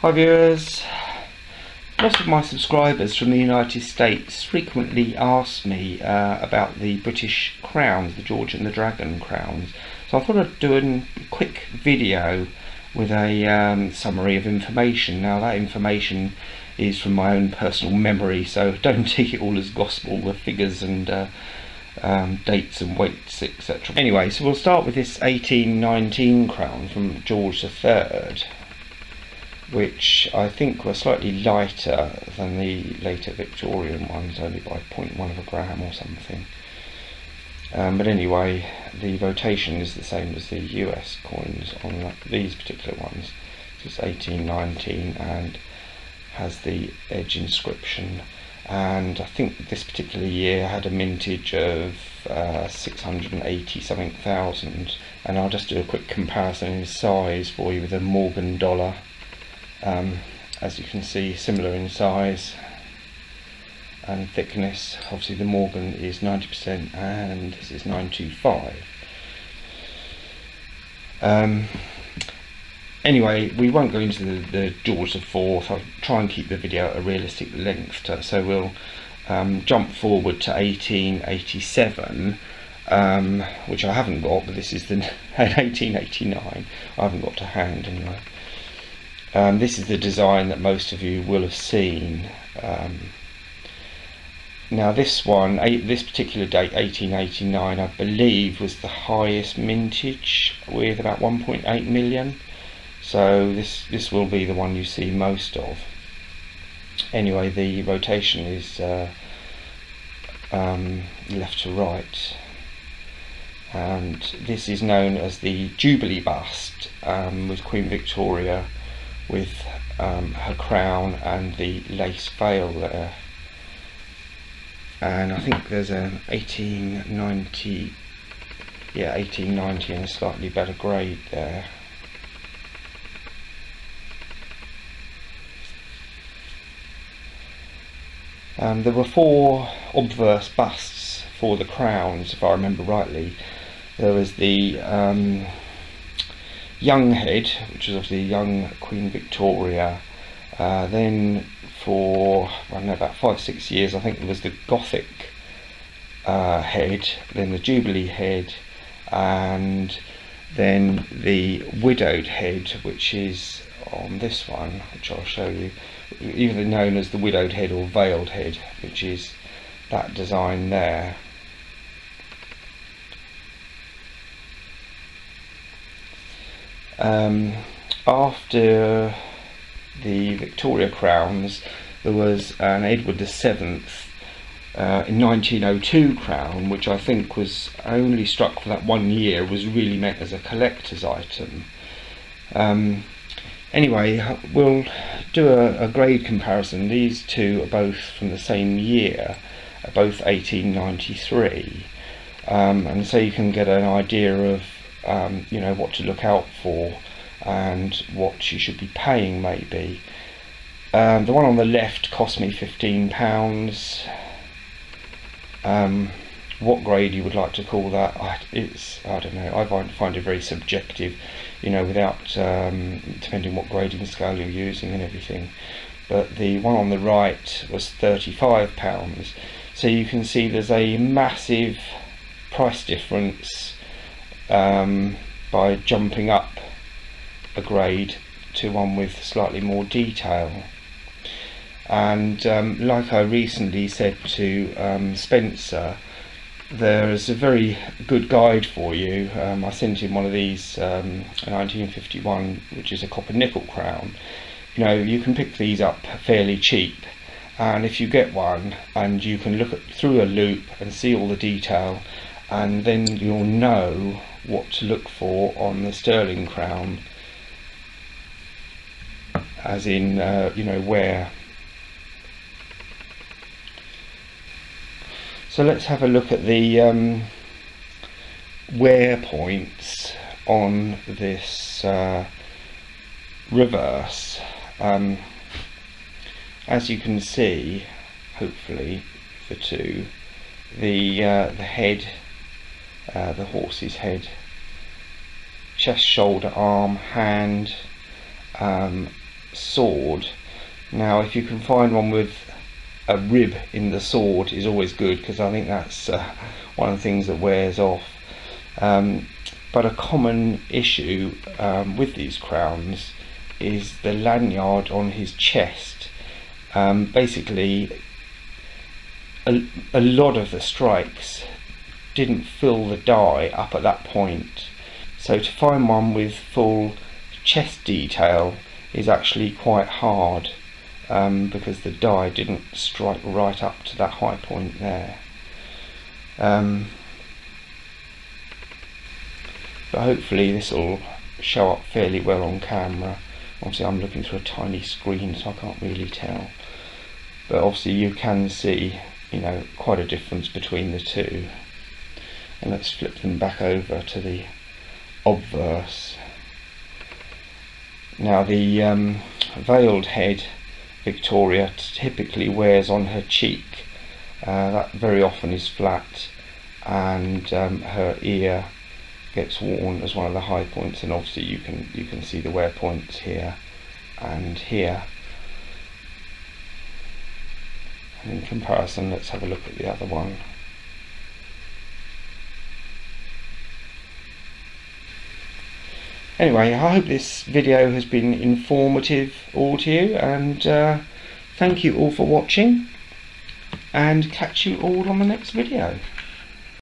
Hi viewers, most of my subscribers from the United States frequently ask me about the British crowns, the George and the Dragon crowns. So I thought I'd do a quick video with a summary of information. Now that information is from my own personal memory, so don't take it all as gospel, the figures and dates and weights, etc. Anyway, so we'll start with this 1819 crown from George III, which I think were slightly lighter than the later Victorian ones, only by 0.1 of a gram or something. But anyway, the rotation is the same as the US coins on these particular ones. This is 1819 and has the edge inscription, and I think this particular year had a mintage of 680 something thousand. And I'll just do a quick comparison in size for you with a Morgan dollar. As you can see, similar in size and thickness. Obviously the Morgan is 90% and this is 925. Anyway, we won't go into the George IV. I'll try and keep the video at a realistic length, so we'll jump forward to 1887, which I haven't got, but this is the 1889. I haven't got to hand anyway. This is the design that most of you will have seen. Now this one, this particular date, 1889, I believe was the highest mintage with about 1.8 million. So this will be the one you see most of. Anyway, the rotation is left to right, and this is known as the Jubilee bust, with Queen Victoria with her crown and the lace veil there. And I think there's an 1890, yeah, 1890 and a slightly better grade there. There were 4 obverse busts for the crowns, if I remember rightly. There was the young head, which was obviously young Queen Victoria. Then for, I don't know, about 5-6 years, I think it was the Gothic head, then the Jubilee head, and then the widowed head, which is on this one, which I'll show you, either known as the widowed head or veiled head, which is that design there. After the Victoria crowns, there was an Edward VII in 1902 crown, which I think was only struck for that 1 year, was really meant as a collector's item. Anyway, we'll do a grade comparison. These two are both from the same year, both 1893, and so you can get an idea of you know, what to look out for and what you should be paying maybe. The one on the left cost me £15. What grade you would like to call that, I don't know, I find it very subjective, you know, without depending what grading scale you're using and everything. But the one on the right was £35, so you can see there's a massive price difference by jumping up a grade to one with slightly more detail. And like I recently said to Spencer, there is a very good guide for you. I sent him one of these 1951, which is a copper nickel crown. You know, you can pick these up fairly cheap, and if you get one and you can look through a loop and see all the detail, and then you'll know what to look for on the sterling crown, as in you know, where. So let's have a look at the wear points on this reverse. As you can see, hopefully, the two, the head, the horse's head, chest, shoulder, arm, hand, sword. Now if you can find one with a rib in the sword is always good, because I think that's one of the things that wears off. But a common issue with these crowns is the lanyard on his chest. Basically a lot of the strikes didn't fill the die up at that point, so to find one with full chest detail is actually quite hard, because the die didn't strike right up to that high point there. But hopefully this will show up fairly well on camera. Obviously I'm looking through a tiny screen, so I can't really tell, but obviously you can see, you know, quite a difference between the two. And let's flip them back over to the obverse. Now the veiled head Victoria typically wears on her cheek. That very often is flat, and her ear gets worn as one of the high points, and obviously you can see the wear points here and here. And in comparison, let's have a look at the other one. Anyway, I hope this video has been informative all to you, and thank you all for watching, and catch you all on the next video.